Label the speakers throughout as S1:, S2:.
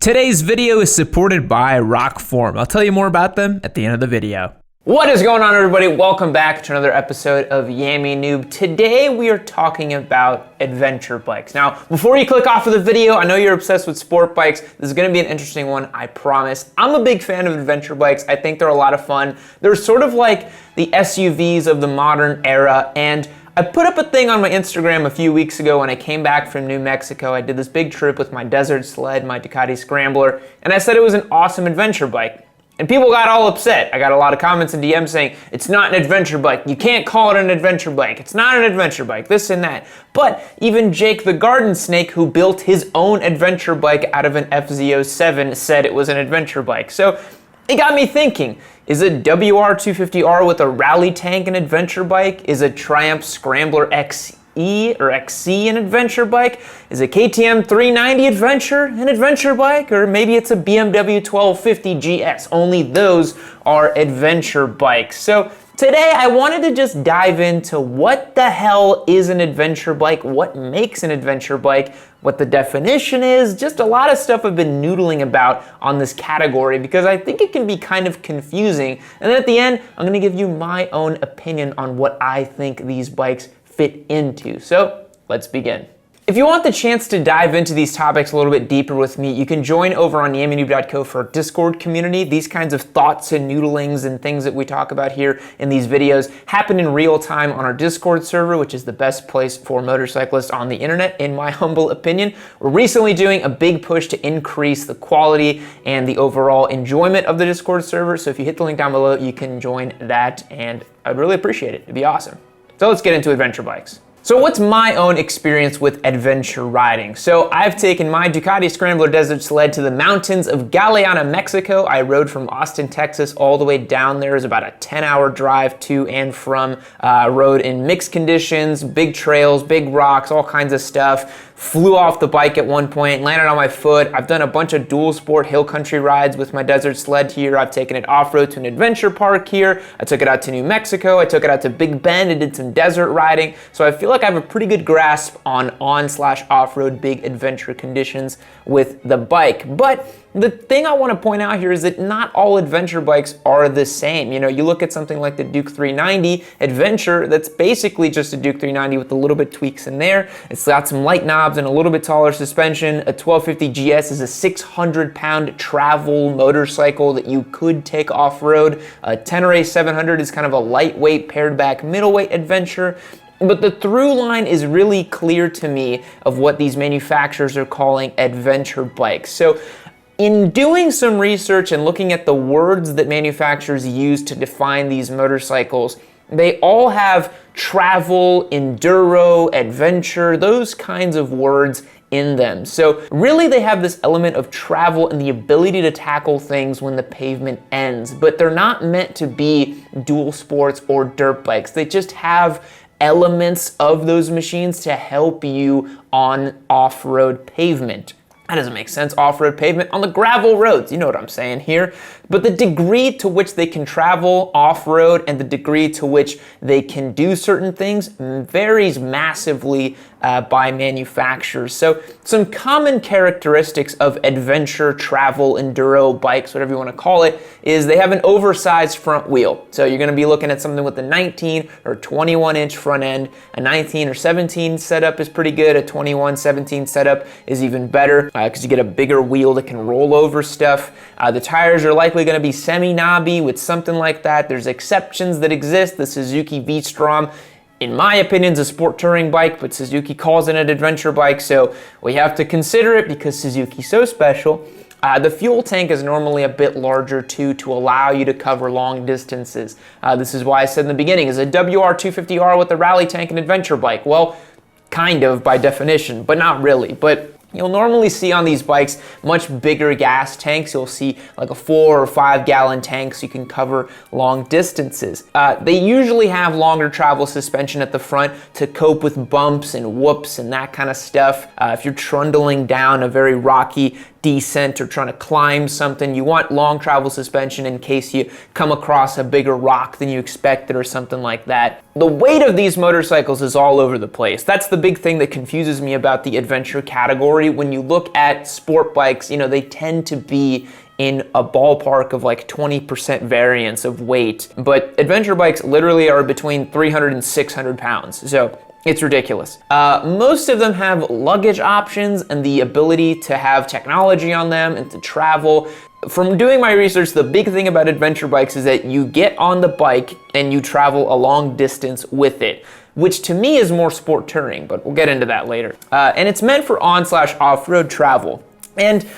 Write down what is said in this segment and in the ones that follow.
S1: Today's video is supported by Rockform. I'll tell you more about them at the end of the video.
S2: What is going on, everybody? Welcome back to another episode of Yammie Noob. Today we are talking about adventure bikes. Now, before you click off of the video, I know you're obsessed with sport bikes. This is going to be an interesting one, I promise. I'm a big fan of adventure bikes. I think they're a lot of fun. They're sort of like the SUVs of the modern era, and I put up a thing on my Instagram a few weeks ago when I came back from New Mexico. I did this big trip with my desert sled, my Ducati Scrambler, and I said it was an awesome adventure bike. And people got all upset. I got a lot of comments and DMs saying, it's not an adventure bike. You can't call it an adventure bike. It's not an adventure bike, this and that. But even Jake the Garden Snake, who built his own adventure bike out of an FZ07, said it was an adventure bike. So it got me thinking, is a WR250R with a rally tank an adventure bike? Is a Triumph Scrambler XE or XC an adventure bike? Is a KTM 390 Adventure an adventure bike? Or maybe it's a BMW 1250 GS. Only those are adventure bikes. So today I wanted to just dive into what the hell is an adventure bike, what makes an adventure bike, what the definition is, just a lot of stuff I've been noodling about on this category because I think it can be kind of confusing. And then at the end, I'm gonna give you my own opinion on what I think these bikes fit into. So let's begin. If you want the chance to dive into these topics a little bit deeper with me, you can join over on yammie.co for our Discord community. These kinds of thoughts and noodlings and things that we talk about here in these videos happen in real time on our Discord server, which is the best place for motorcyclists on the internet, in my humble opinion. We're recently doing a big push to increase the quality and the overall enjoyment of the Discord server. So if you hit the link down below, you can join that, and I'd really appreciate it. It'd be awesome. So let's get into adventure bikes. So what's my own experience with adventure riding? So I've taken my Ducati Scrambler desert sled to the mountains of Galeana, Mexico. I rode from Austin, Texas all the way down there. It was about a 10-hour drive to and from. Rode in mixed conditions, big trails, big rocks, all kinds of stuff. Flew off the bike at one point, landed on my foot. I've done a bunch of dual sport hill country rides with my desert sled here. I've taken it off-road to an adventure park here. I took it out to New Mexico. I took it out to Big Bend and did some desert riding. So I feel like I have a pretty good grasp on/off-road big adventure conditions with the bike. But the thing I want to point out here is that not all adventure bikes are the same. You know, you look at something like the Duke 390 Adventure, that's basically just a Duke 390 with a little bit tweaks in there. It's got some light knobs and a little bit taller suspension. A 1250 GS is a 600-pound travel motorcycle that you could take off-road. A Tenere 700 is kind of a lightweight pared back middleweight adventure. But the through line is really clear to me of what these manufacturers are calling adventure bikes. So in doing some research and looking at the words that manufacturers use to define these motorcycles, they all have travel, enduro, adventure, those kinds of words in them. So really they have this element of travel and the ability to tackle things when the pavement ends, but they're not meant to be dual sports or dirt bikes. They just have elements of those machines to help you on off-road pavement. That doesn't make sense, off-road pavement on the gravel roads, you know what I'm saying here. But the degree to which they can travel off-road and the degree to which they can do certain things varies massively by manufacturers. So some common characteristics of adventure, travel, enduro bikes, whatever you want to call it, is they have an oversized front wheel. So you're going to be looking at something with a 19 or 21 inch front end. A 19 or 17 setup is pretty good. A 21, 17 setup is even better because you get a bigger wheel that can roll over stuff. The tires are likely going to be semi-knobby with something like that. There's exceptions that exist. The Suzuki V-Strom, in my opinion, is a sport touring bike, but Suzuki calls it an adventure bike, so we have to consider it because Suzuki's so special. The fuel tank is normally a bit larger too to allow you to cover long distances. This is why I said in the beginning, is a WR250R with a rally tank an adventure bike? Well, kind of by definition, but not really. But you'll normally see on these bikes much bigger gas tanks. You'll see like a 4 or 5 gallon tank so you can cover long distances. They usually have longer travel suspension at the front to cope with bumps and whoops and that kind of stuff. If you're trundling down a very rocky descent or trying to climb something. You want long travel suspension in case you come across a bigger rock than you expected or something like that. The weight of these motorcycles is all over the place. That's the big thing that confuses me about the adventure category. When you look at sport bikes, you know, they tend to be in a ballpark of like 20% variance of weight. But adventure bikes literally are between 300 and 600 pounds. So it's ridiculous. Most of them have luggage options and the ability to have technology on them and to travel. From doing my research, the big thing about adventure bikes is that you get on the bike and you travel a long distance with it, which to me is more sport touring, but we'll get into that later. And it's meant for on/off-road travel. And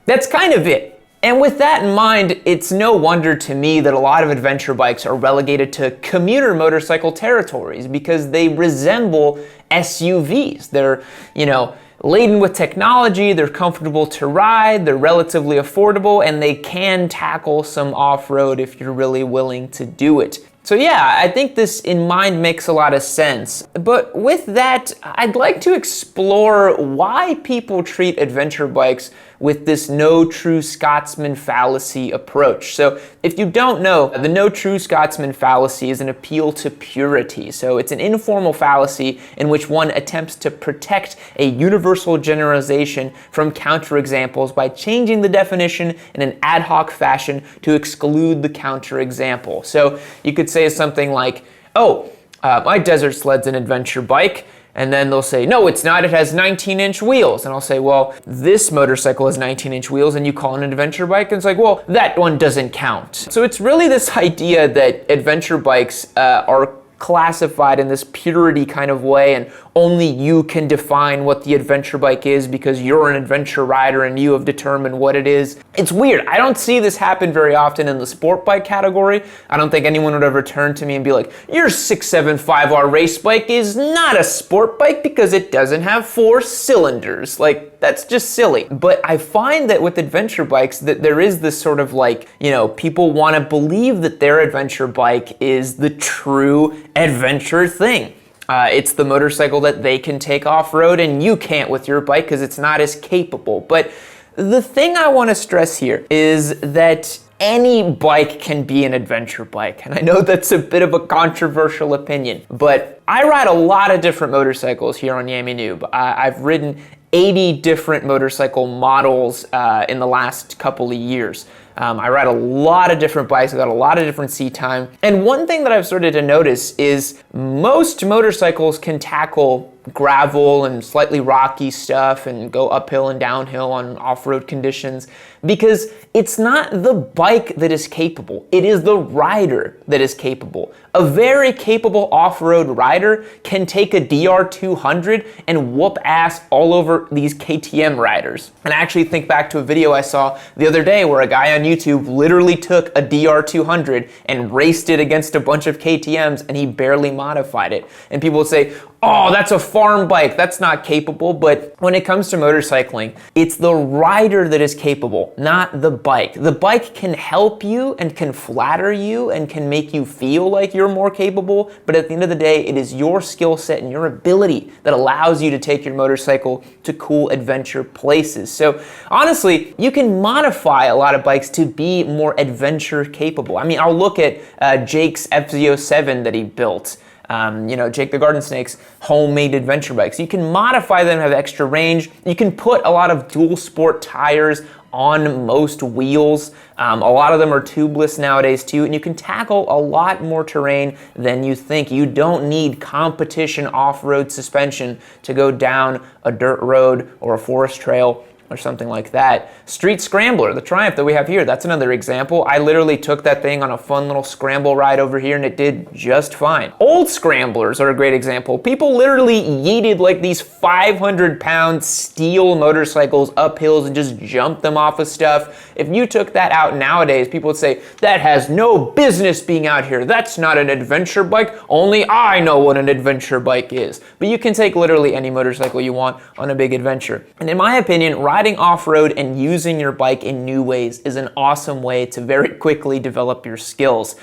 S2: that's kind of it. And with that in mind, it's no wonder to me that a lot of adventure bikes are relegated to commuter motorcycle territories because they resemble SUVs. They're, you know, laden with technology, they're comfortable to ride, they're relatively affordable, and they can tackle some off-road if you're really willing to do it. So yeah, I think this in mind makes a lot of sense. But with that, I'd like to explore why people treat adventure bikes with this no true Scotsman fallacy approach. So if you don't know, the no true Scotsman fallacy is an appeal to purity. So it's an informal fallacy in which one attempts to protect a universal generalization from counterexamples by changing the definition in an ad hoc fashion to exclude the counterexample. So you could say something like, oh, my desert sled's an adventure bike. And then they'll say, no, it's not, it has 19-inch wheels. And I'll say, well, this motorcycle has 19-inch wheels and you call it an adventure bike? And it's like, well, that one doesn't count. So it's really this idea that adventure bikes are classified in this purity kind of way, and only you can define what the adventure bike is because you're an adventure rider and you have determined what it is. It's weird. I don't see this happen very often in the sport bike category. I don't think anyone would ever turn to me and be like, your 675R race bike is not a sport bike because it doesn't have 4 cylinders. Like, that's just silly. But I find that with adventure bikes that there is this sort of like, you know, people want to believe that their adventure bike is the true adventure thing. It's the motorcycle that they can take off-road and you can't with your bike because it's not as capable. But the thing I want to stress here is that any bike can be an adventure bike. And I know that's a bit of a controversial opinion, but I ride a lot of different motorcycles here on Yammie Noob. I've ridden 80 different motorcycle models in the last couple of years. I ride a lot of different bikes, I've got a lot of different seat time. And one thing that I've started to notice is most motorcycles can tackle gravel and slightly rocky stuff and go uphill and downhill on off-road conditions because it's not the bike that is capable, it is the rider that is capable. A very capable off-road rider can take a DR200 and whoop ass all over these KTM riders. And I actually think back to a video I saw the other day where a guy on YouTube literally took a DR200 and raced it against a bunch of KTMs and he barely modified it. And people would say, oh, that's a farm bike, that's not capable. But when it comes to motorcycling, it's the rider that is capable, not the bike. The bike can help you and can flatter you and can make you feel like you're more capable, but at the end of the day, it is your skill set and your ability that allows you to take your motorcycle to cool adventure places. So honestly, you can modify a lot of bikes to be more adventure capable. I mean, I'll look at Jake's FZ07 that he built. You know, Jake the Garden Snake's homemade adventure bikes. You can modify them to have extra range. You can put a lot of dual sport tires on most wheels. A lot of them are tubeless nowadays too, and you can tackle a lot more terrain than you think. You don't need competition off-road suspension to go down a dirt road or a forest trail or something like that. Street Scrambler, the Triumph that we have here, that's another example. I literally took that thing on a fun little scramble ride over here and it did just fine. Old Scramblers are a great example. People literally yeeted like these 500-pound steel motorcycles up hills and just jumped them off of stuff. If you took that out nowadays, people would say, that has no business being out here. That's not an adventure bike. Only I know what an adventure bike is. But you can take literally any motorcycle you want on a big adventure. And in my opinion, riding off-road and using your bike in new ways is an awesome way to very quickly develop your skills.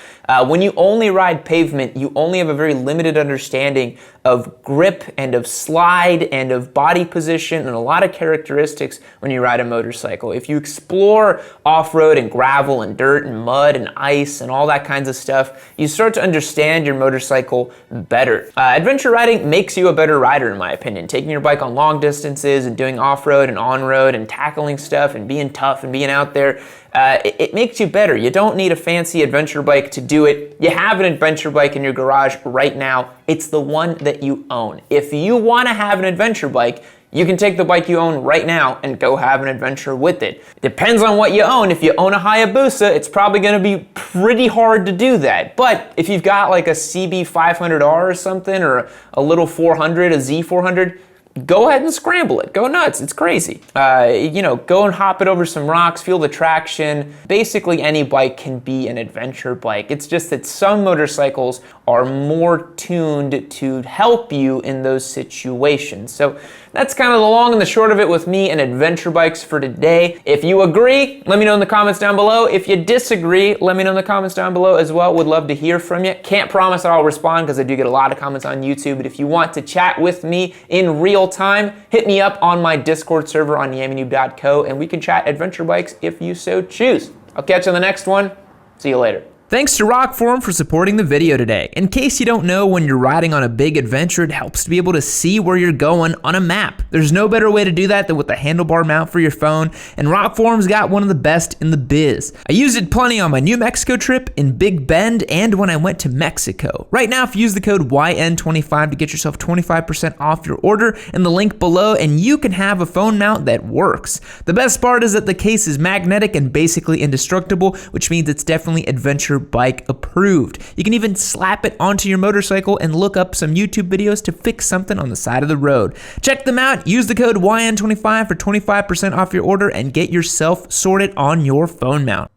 S2: When you only ride pavement, you only have a very limited understanding of grip and of slide and of body position and a lot of characteristics when you ride a motorcycle. If you explore off-road and gravel and dirt and mud and ice and all that kinds of stuff, you start to understand your motorcycle better. Adventure riding makes you a better rider, in my opinion. Taking your bike on long distances and doing off-road and on-road and tackling stuff and being tough and being out there, it makes you better. You don't need a fancy adventure bike to do it. You have an adventure bike in your garage right now. It's the one that you own. If you want to have an adventure bike, you can take the bike you own right now and go have an adventure with it. Depends on what you own. If you own a Hayabusa, it's probably going to be pretty hard to do that. But if you've got like a CB 500R or something, or a little 400, a Z400, go ahead and scramble it. Go nuts. It's crazy. Go and hop it over some rocks, feel the traction. Basically, any bike can be an adventure bike. It's just that some motorcycles are more tuned to help you in those situations. So that's kind of the long and the short of it with me and adventure bikes for today. If you agree, let me know in the comments down below. If you disagree, let me know in the comments down below as well. Would love to hear from you. Can't promise that I'll respond because I do get a lot of comments on YouTube, but if you want to chat with me in real time, hit me up on my Discord server on yammie and we can chat adventure bikes if you so choose. I'll catch you on the next one. See you later.
S1: Thanks to Rockform for supporting the video today. In case you don't know, when you're riding on a big adventure, it helps to be able to see where you're going on a map. There's no better way to do that than with a handlebar mount for your phone, and Rockform's got one of the best in the biz. I used it plenty on my New Mexico trip, in Big Bend, and when I went to Mexico. Right now, if you use the code YN25 to get yourself 25% off your order in the link below, and you can have a phone mount that works. The best part is that the case is magnetic and basically indestructible, which means it's definitely adventure bike approved. You can even slap it onto your motorcycle and look up some YouTube videos to fix something on the side of the road. Check them out, use the code YN25 for 25% off your order and get yourself sorted on your phone mount.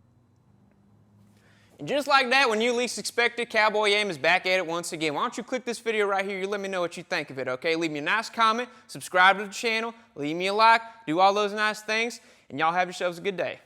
S2: And just like that, when you least expect it, Cowboy Yammie is back at it once again. Why don't you click this video right here, you let me know what you think of it, okay? Leave me a nice comment, subscribe to the channel, leave me a like, do all those nice things, and y'all have yourselves a good day.